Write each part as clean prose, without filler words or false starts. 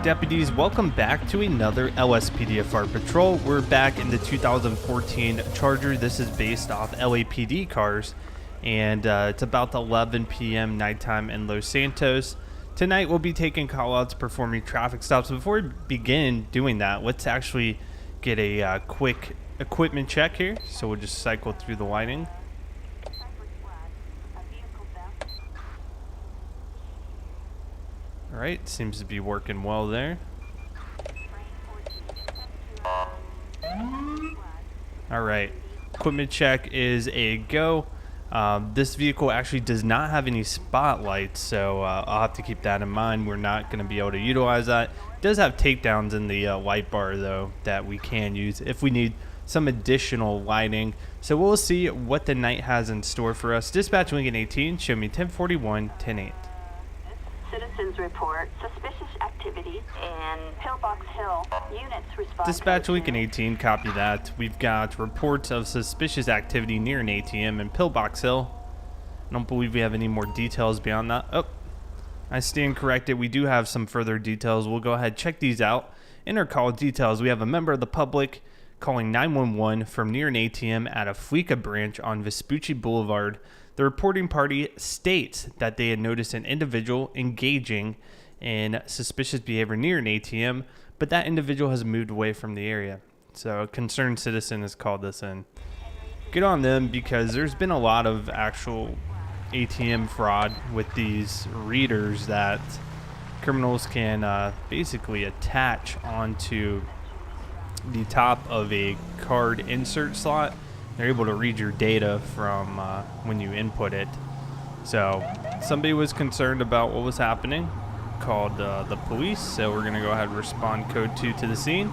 Deputies, welcome back to another LSPDFR patrol. We're back in the 2014 Charger. This is based off LAPD cars, and it's about 11 p.m. nighttime in Los Santos. Tonight we'll be taking callouts, performing traffic stops. Before we begin doing that, let's actually get a quick equipment check here. So we'll just cycle through the lighting. Alright, seems to be working well there. Alright, equipment check is a go. This vehicle actually does not have any spotlights, so I'll have to keep that in mind. We're not going to be able to utilize that. It does have takedowns in the light bar, though, that we can use if we need some additional lighting. So we'll see what the night has in store for us. Dispatch Lincoln 18, show me 1041, 108. Citizens report suspicious activity in Pillbox Hill. Units respond. Dispatch Lincoln 18, copy that. We've got reports of suspicious activity near an ATM in Pillbox Hill. I don't believe we have any more details beyond that. Oh, I stand corrected. We do have some further details. We'll go ahead, check these out. In our call details, we have a member of the public calling 911 from near an ATM at a Fleeca branch on Vespucci Boulevard. The reporting party states that they had noticed an individual engaging in suspicious behavior near an ATM, but that individual has moved away from the area. So a concerned citizen has called us in. Good on them, because there's been a lot of actual ATM fraud with these readers that criminals can basically attach onto the top of a card insert slot. They're able to read your data from when you input it. So somebody was concerned about what was happening, called the police. So we're going to go ahead and respond code 2 to the scene.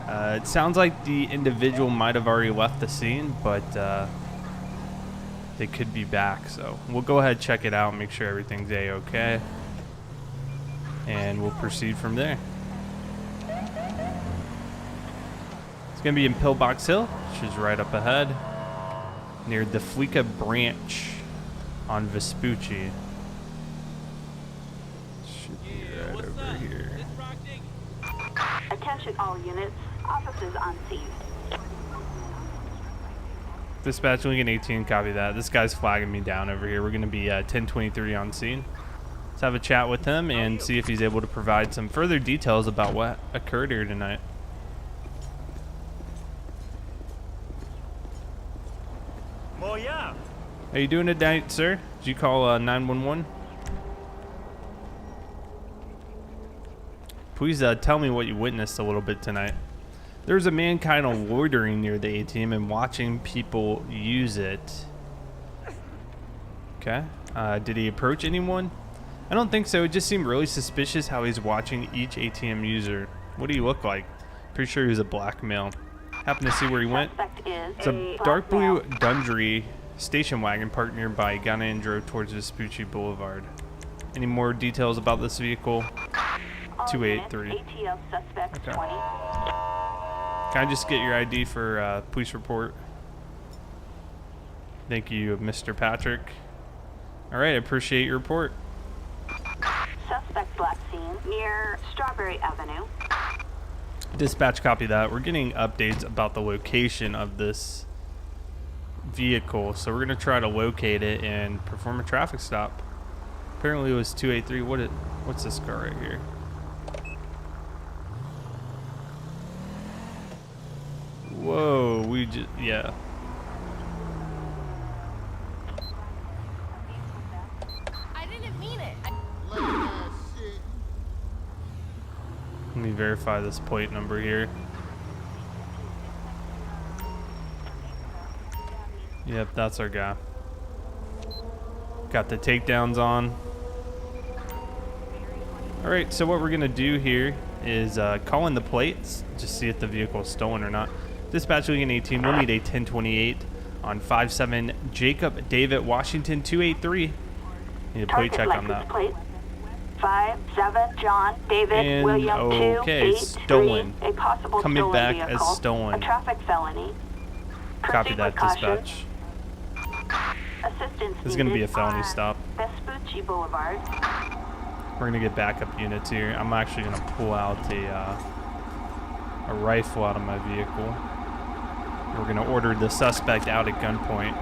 It sounds like the individual might have already left the scene, but they could be back. So we'll go ahead and check it out, make sure everything's A-okay, and we'll proceed from there. It's going to be in Pillbox Hill, which is right up ahead, near the Fleeca branch on Vespucci. Should be right over here. Attention all units, officers on scene. Dispatch Lincoln 18, copy that. This guy's flagging me down over here. We're going to be 1023 on scene. Let's have a chat with him and see if he's able to provide some further details about what occurred here tonight. Oh, yeah. How you doing tonight, sir? Did you call 911? Please tell me what you witnessed a little bit tonight. There's a man kind of loitering near the ATM and watching people use it. Okay. Did he approach anyone? I don't think so. It just seemed really suspicious how he's watching each ATM user. What do you look like? Pretty sure he was a black male. Happen to see where he went? It's a dark blue Dundry station wagon parked nearby. Got in and drove towards Vespucci Boulevard. Any more details about this vehicle? 283. ATL suspect Okay. 20. Can I just get your ID for police report? Thank you, Mr. Patrick. All right, I appreciate your report. Suspect last seen near Strawberry Avenue. Dispatch, copy that. We're getting updates about the location of this vehicle, so we're going to try to locate it and perform a traffic stop. Apparently it was 283. What's this car right here? Whoa, yeah. I didn't mean it. Let me verify this plate number here. Yep, that's our guy. Got the takedowns on. Alright, so what we're going to do here is call in the plates, just see if the vehicle is stolen or not. Dispatch Lincoln 18, we'll need a 1028 on 57 Jacob David Washington 283. Need a plate check on that. Plate 57 John David And, William okay, 283. stolen. A possible Coming stolen back vehicle, as stolen. A traffic felony. Copy Proceed that, with caution. dispatch. Assistance This is going to be a needed felony on stop. Vespucci Boulevard. We're gonna get backup units here. I'm actually gonna pull out a rifle out of my vehicle. We're gonna order the suspect out at gunpoint.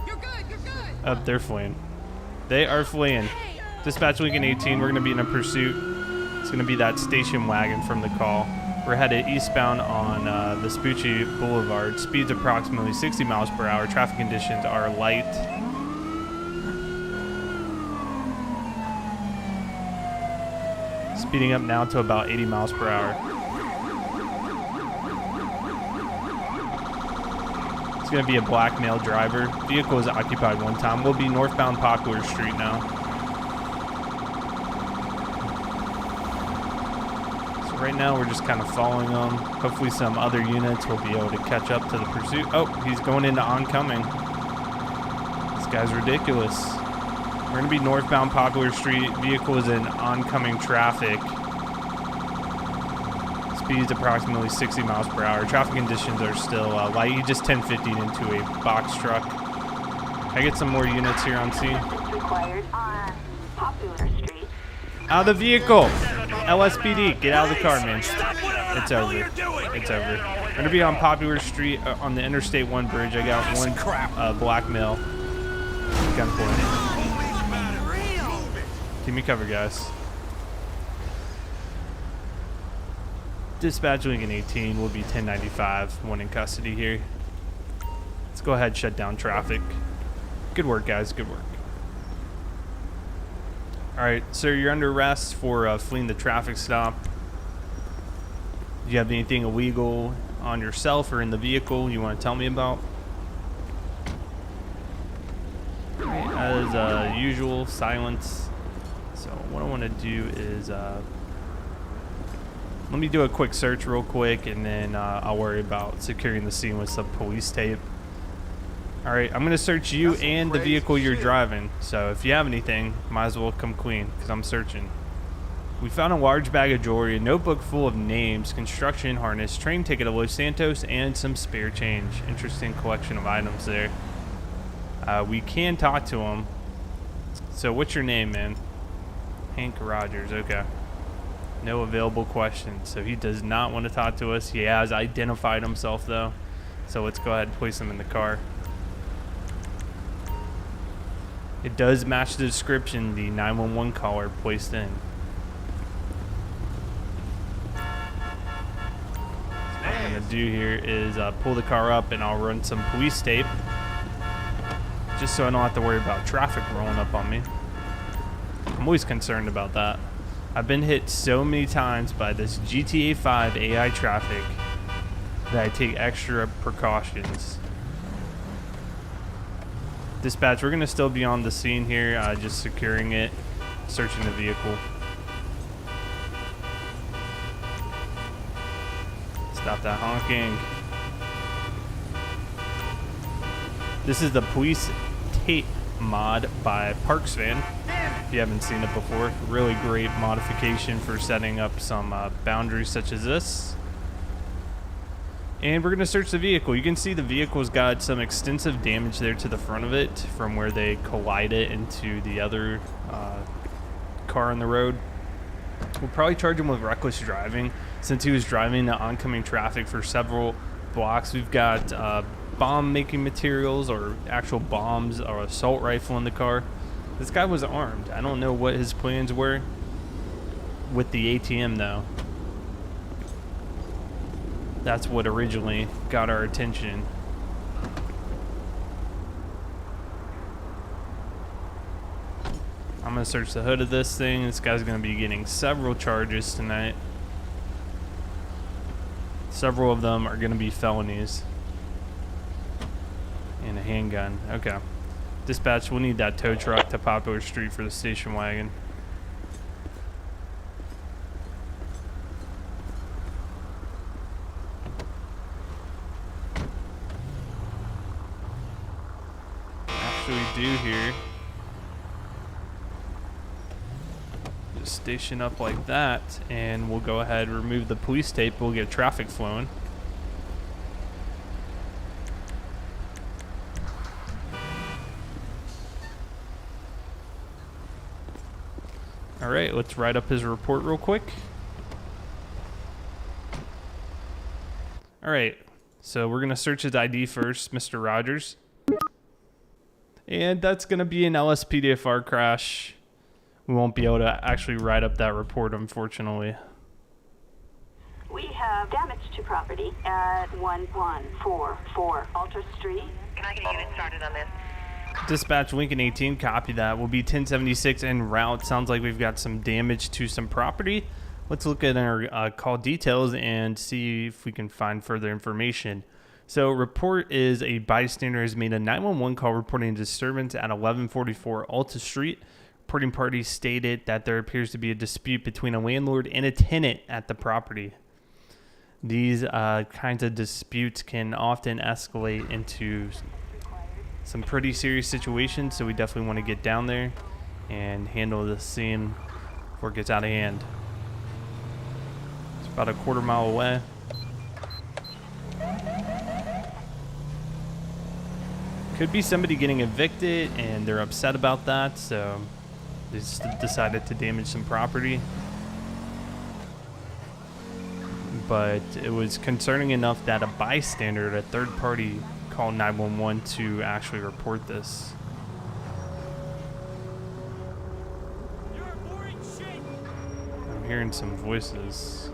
You're good. You're good. Oh, they're fleeing. They are fleeing. Dispatch Lincoln 18. We're gonna be in a pursuit. It's gonna be that station wagon from the call. We're headed eastbound on Vespucci Boulevard. Speeds approximately 60 miles per hour. Traffic conditions are light. Speeding up now to about 80 miles per hour. It's going to be a black male driver. Vehicle is occupied one time. We'll be northbound Poplar Street now. So right now we're just kind of following them. Hopefully some other units will be able to catch up to the pursuit. Oh, he's going into oncoming. This guy's ridiculous. We're going to be northbound Poplar Street. Vehicle is in oncoming traffic. Speeds approximately 60 miles per hour. Traffic conditions are still light. He just 1050'd into a box truck. Can I get some more units here on scene? Assistance required on Popular Street. Out of the vehicle! LSPD, get out of the car, man. It's over. It's over. We're going to be on Popular Street on the Interstate 1 bridge. I got one black male. Gunpoint. Give me cover, guys. Dispatch Lincoln 18 will be 1095. One in custody here. Let's go ahead and shut down traffic. Good work, guys. Good work. All right, sir, you're under arrest for fleeing the traffic stop. Do you have anything illegal on yourself or in the vehicle you want to tell me about? All right, as usual, silence. So what I want to do is let me do a quick search real quick, and then I'll worry about securing the scene with some police tape. All right, I'm going to search you and the vehicle you're driving. So if you have anything, might as well come clean because I'm searching. We found a large bag of jewelry, a notebook full of names, construction harness, train ticket of Los Santos, and some spare change. Interesting collection of items there. We can talk to him. So what's your name, man? Hank Rogers. Okay. No available questions. So he does not want to talk to us. He has identified himself, though. So let's go ahead and place him in the car. It does match the description the 911 caller placed in. What I'm going to do here is pull the car up, and I'll run some police tape just so I don't have to worry about traffic rolling up on me. I'm always concerned about that. I've been hit so many times by this GTA 5 AI traffic that I take extra precautions. Dispatch, we're going to still be on the scene here, just securing it, searching the vehicle. Stop that honking. This is the police tape mod by Parksvan. If you haven't seen it before, really great modification for setting up some boundaries such as this. And we're going to search the vehicle. You can see the vehicle's got some extensive damage there to the front of it from where they collided into the other car on the road. We'll probably charge him with reckless driving since he was driving the oncoming traffic for several blocks. We've got bomb-making materials or actual bombs or assault rifle in the car. This guy was armed. I don't know what his plans were with the ATM, though. That's what originally got our attention. I'm going to search the hood of this thing. This guy's going to be getting several charges tonight. Several of them are going to be felonies. And a handgun. Okay. Dispatch, we'll need that tow truck to Popular Street for the station wagon. Actually do here. Just station up like that, and we'll go ahead and remove the police tape. We'll get traffic flowing. All right, let's write up his report real quick. All right, so we're gonna search his ID first, Mr. Rogers. And that's gonna be an LSPDFR crash. We won't be able to actually write up that report, unfortunately. We have damage to property at 1144 Alta Street. Can I get a unit started on this? Dispatch Lincoln 18, copy that. We'll be 1076 en route. Sounds like we've got some damage to some property. Let's look at our call details and see if we can find further information. So report is a bystander has made a 911 call reporting a disturbance at 1144 Alta Street. Reporting party stated that there appears to be a dispute between a landlord and a tenant at the property. These kinds of disputes can often escalate into some pretty serious situations, so we definitely want to get down there and handle the scene before it gets out of hand. It's about a quarter mile away. Could be somebody getting evicted and they're upset about that, so they just decided to damage some property. But it was concerning enough that a bystander, a third party, called 911 to actually report this. You're a boring shit. I'm hearing some voices.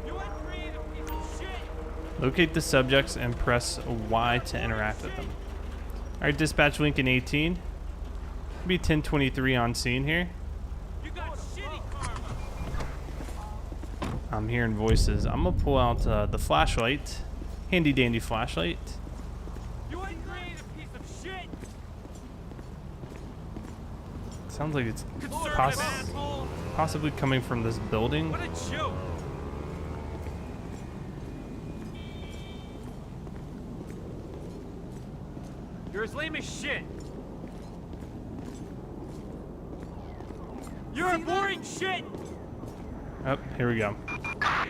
You uncreative piece of shit. Locate the subjects and press Y to interact with them. Alright, dispatch Lincoln 18. Be 1023 on scene here. You got shitty karma. I'm hearing voices. I'm gonna pull out the flashlight. Handy dandy flashlight. You uncreative piece of shit. Sounds like it's Conservative asshole. possibly coming from this building. What a joke. You're as lame as shit. You're a boring shit. Oh, here we go.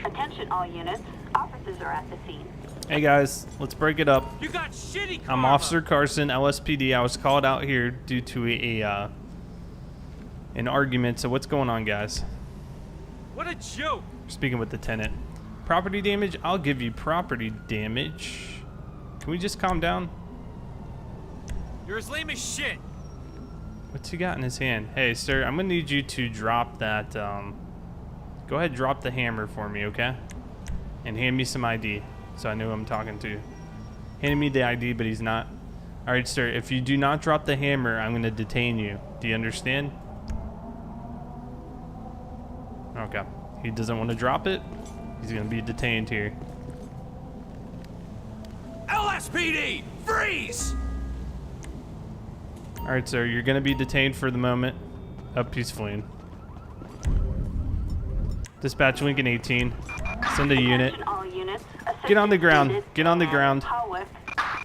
Attention all units. Officers are at the scene. Hey guys, let's break it up. You got shitty karma. I'm Officer Carson, LSPD. I was called out here due to an argument. So what's going on, guys? What a joke. Speaking with the tenant. Property damage? I'll give you property damage. Can we just calm down? You're as lame as shit. What's he got in his hand? Hey, sir, I'm gonna need you to drop that. Go ahead, drop the hammer for me, okay? And hand me some ID, so I know who I'm talking to. Handing me the ID, but he's not. All right, sir. If you do not drop the hammer, I'm gonna detain you. Do you understand? Okay. He doesn't want to drop it. He's gonna be detained here. LSPD, freeze! All right, sir. You're gonna be detained for the moment. Up, he's fleeing. Dispatch Lincoln 18. Send a unit. Attention all units. Get on the ground. Assistance Get on the needed ground. at Hawick.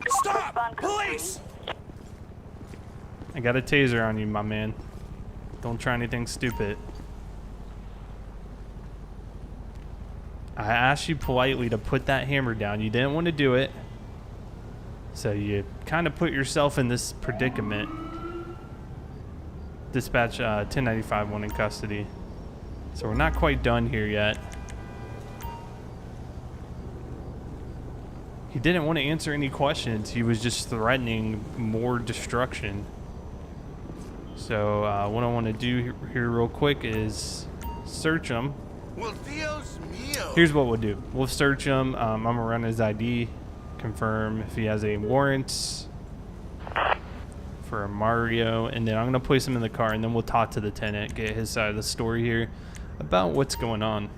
Stop! Respond Police! quickly. I got a taser on you, my man. Don't try anything stupid. I asked you politely to put that hammer down. You didn't want to do it. So you kind of put yourself in this predicament. Dispatch 1095 one in custody. So we're not quite done here yet. He didn't want to answer any questions. He was just threatening more destruction. So what I want to do here real quick is search him. Well, Dios mío. Here's what we'll do. We'll search him. I'm going to run his ID, confirm if he has any warrants for a Mario, and then I'm going to place him in the car, and then we'll talk to the tenant, get his side of the story here about what's going on.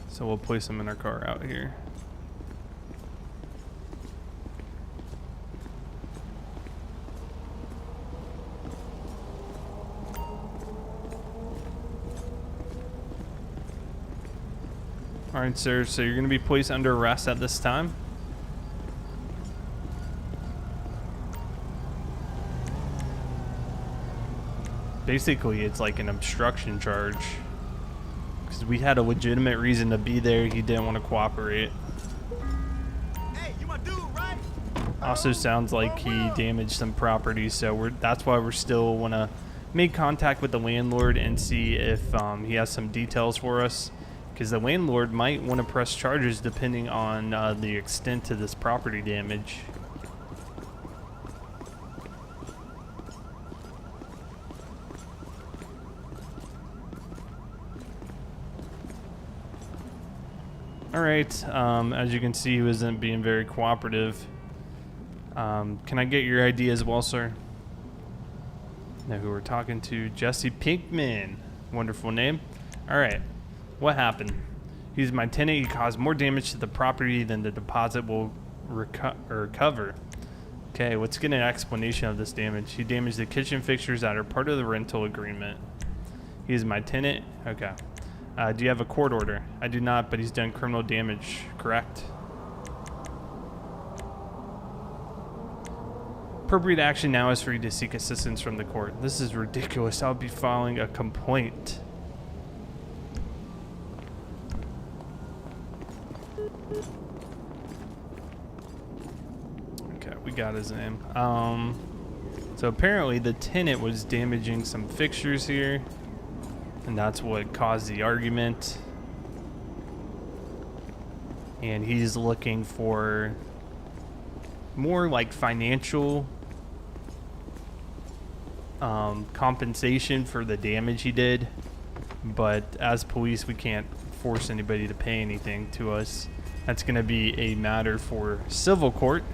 So we'll place him in our car out here. All right, sir. So you're going to be placed under arrest at this time. Basically, it's like an obstruction charge. Because we had a legitimate reason to be there. He didn't want to cooperate. Hey, you my dude. Also sounds like he damaged some property, so that's why we're still want to make contact with the landlord and see if he has some details for us, because the landlord might want to press charges depending on the extent of this property damage. Alright, as you can see, he wasn't being very cooperative. Can I get your ID as well, sir? Know who we're talking to? Jesse Pinkman. Wonderful name. Alright, what happened? He's my tenant. He caused more damage to the property than the deposit will recover. Okay, let's get an explanation of this damage. He damaged the kitchen fixtures that are part of the rental agreement. He's my tenant. Okay. Do you have a court order? I do not, but he's done criminal damage, correct? Appropriate action now is for you to seek assistance from the court. This is ridiculous. I'll be filing a complaint. Okay, we got his name. So apparently the tenant was damaging some fixtures here, and that's what caused the argument. And he's looking for more like financial compensation for the damage he did. But as police, we can't force anybody to pay anything to us. That's going to be a matter for civil court.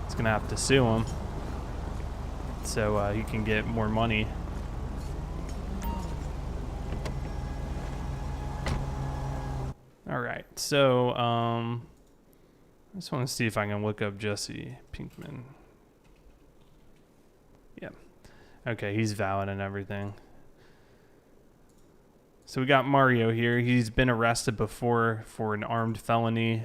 It's going to have to sue him so he can get more money. Alright, so I just want to see if I can look up Jesse Pinkman. Yeah. Okay, he's valid and everything. So we got Mario here. He's been arrested before for an armed felony,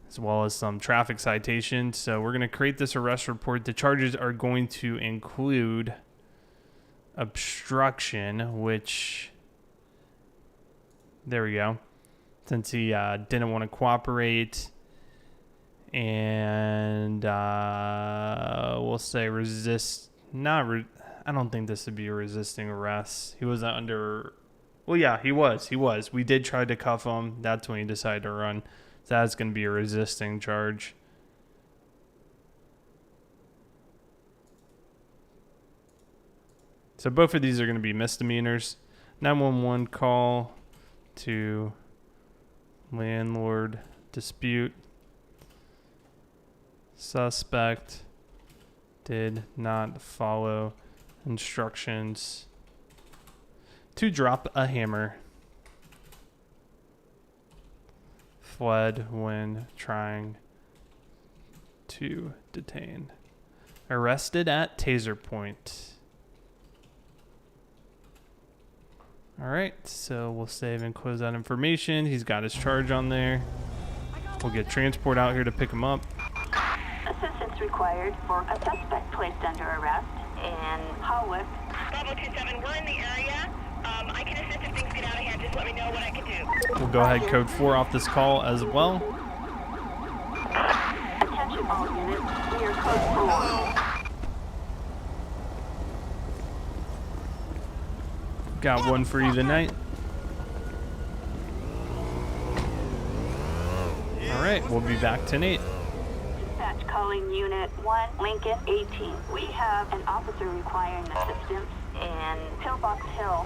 as well as some traffic citations. So we're going to create this arrest report. The charges are going to include obstruction, which, there we go. Since he didn't want to cooperate, and we'll say resist. I don't think this would be a resisting arrest. He wasn't under. Well, yeah, he was. We did try to cuff him. That's when he decided to run. So that's going to be a resisting charge. So both of these are going to be misdemeanors. 911 call to landlord dispute. Suspect did not follow instructions to drop a hammer. Fled when trying to detain. Arrested at taser point. Alright, so we'll save and close that information. He's got his charge on there. We'll get transport out here to pick him up. Assistance required for a suspect placed under arrest in Hawick. Bravo 27, we're in the area. I can assist if things get out of hand. Just let me know what I can do. We'll go ahead code 4 off this call as well. Attention all units, we are code 4. Got one for you tonight. Alright, we'll be back tonight. Dispatch calling Unit 1, Lincoln 18. We have an officer requiring assistance in Pillbox Hill.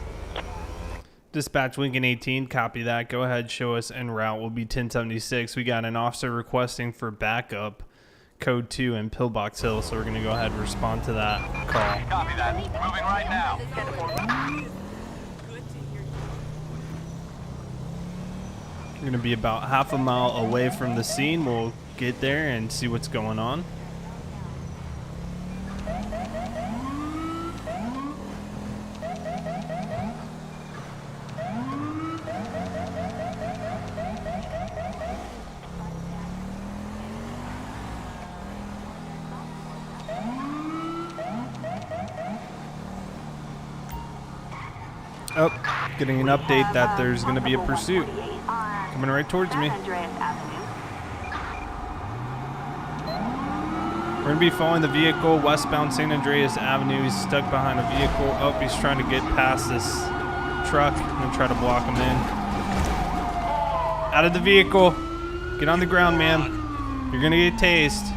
Dispatch Lincoln 18, copy that. Go ahead, show us en route. We'll be 1076. We got an officer requesting for backup, code 2 in Pillbox Hill, so we're going to go ahead and respond to that call. Copy that. Moving right now. We're going to be about half a mile away from the scene. We'll get there and see what's going on. Oh, getting an update that there's going to be a pursuit coming right towards me. San Andreas Avenue. We're going to be following the vehicle westbound San Andreas Avenue. He's stuck behind a vehicle. Oh, he's trying to get past this truck. I'm going to try to block him in. Out of the vehicle. Get on the ground, man. You're going to get tased.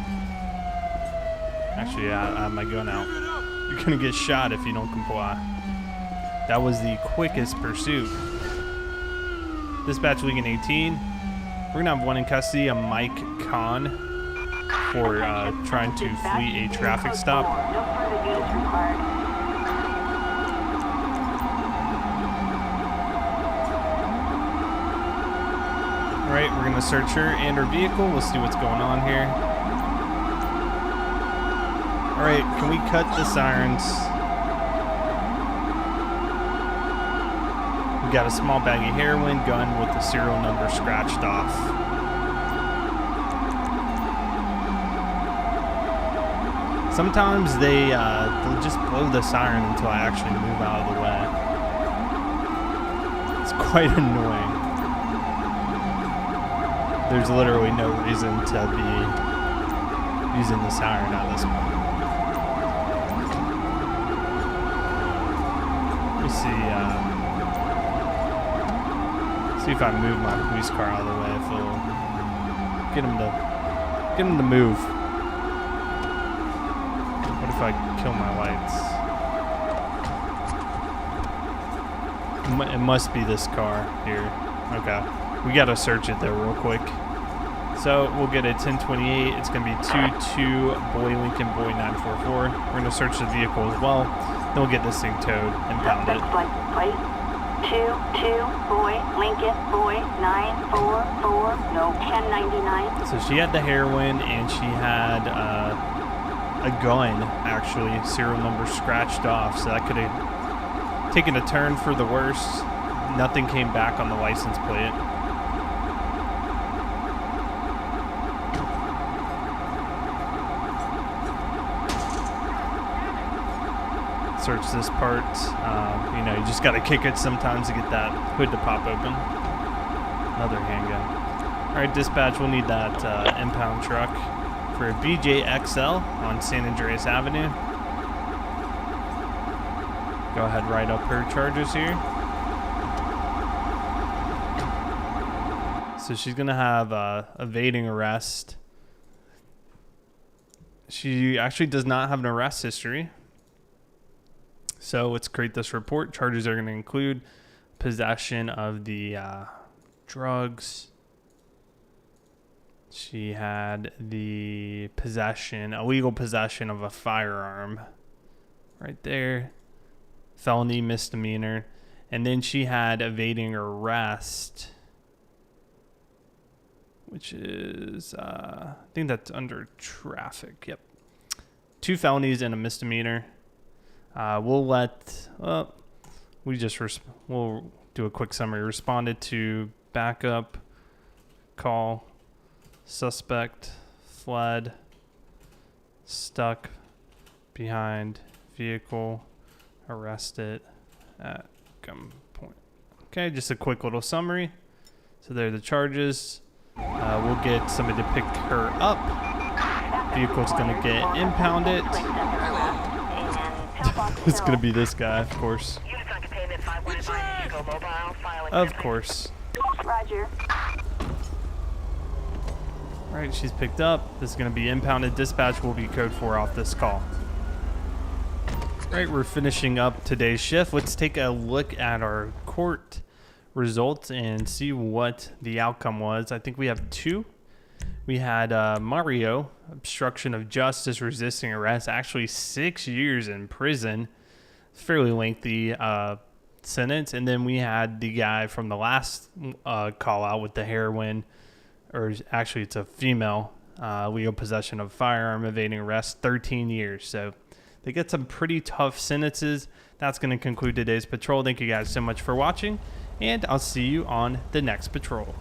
Actually, I have my gun out. You're going to get shot if you don't comply. That was the quickest pursuit. Dispatch League in 18. We're going to have one in custody, a Mike Kahn, for trying to flee a traffic stop. No further units required. Alright, we're going to search her and her vehicle. We'll see what's going on here. Alright, can we cut the sirens? We got a small bag of heroin, gun with the serial number scratched off. Sometimes they'll just blow the siren until I actually move out of the way. It's quite annoying. There's literally no reason to be using the siren at this point. Let me see. See if I move my police car out of the way, if it'll get him to move. What if I kill my lights? It must be this car here. Okay. We gotta search it though real quick. So we'll get a 1028. It's gonna be 22 Boy Lincoln Boy 944. We're gonna search the vehicle as well. Then we'll get this thing towed and pound it. Suspect's license plate 22 Boy Lincoln Boy 944. No 1099. So she had the heroin and she had a gun, actually, serial number scratched off. So that could have taken a turn for the worse. Nothing came back on the license plate. Search this part. You know, you just got to kick it sometimes to get that hood to pop open. Another handgun. All right, dispatch, we'll need that impound truck for a BJXL on San Andreas Avenue. Go ahead, write up her charges here. So she's going to have evading arrest. She actually does not have an arrest history. So let's create this report. Charges are going to include possession of the drugs. She had the illegal possession of a firearm right there. Felony misdemeanor. And then she had evading arrest, which is, I think that's under traffic. Yep. 2 felonies and a misdemeanor. We'll do a quick summary. Responded to backup call. Suspect fled. Stuck behind vehicle. Arrested at gunpoint. Okay, just a quick little summary. So there are the charges. We'll get somebody to pick her up. Vehicle's gonna get impounded. It's gonna be this guy, of course. Of course. Roger. Alright, she's picked up. This is gonna be impounded. Dispatch will be code 4 off this call. Alright, we're finishing up today's shift. Let's take a look at our court results and see what the outcome was. I think we have 2. We had Mario, obstruction of justice, resisting arrest, actually 6 years in prison. Fairly lengthy sentence. And then we had the guy from the last call out with the heroin, or actually it's a female, legal possession of firearm, evading arrest, 13 years. So they get some pretty tough sentences. That's going to conclude today's patrol. Thank you guys so much for watching, and I'll see you on the next patrol.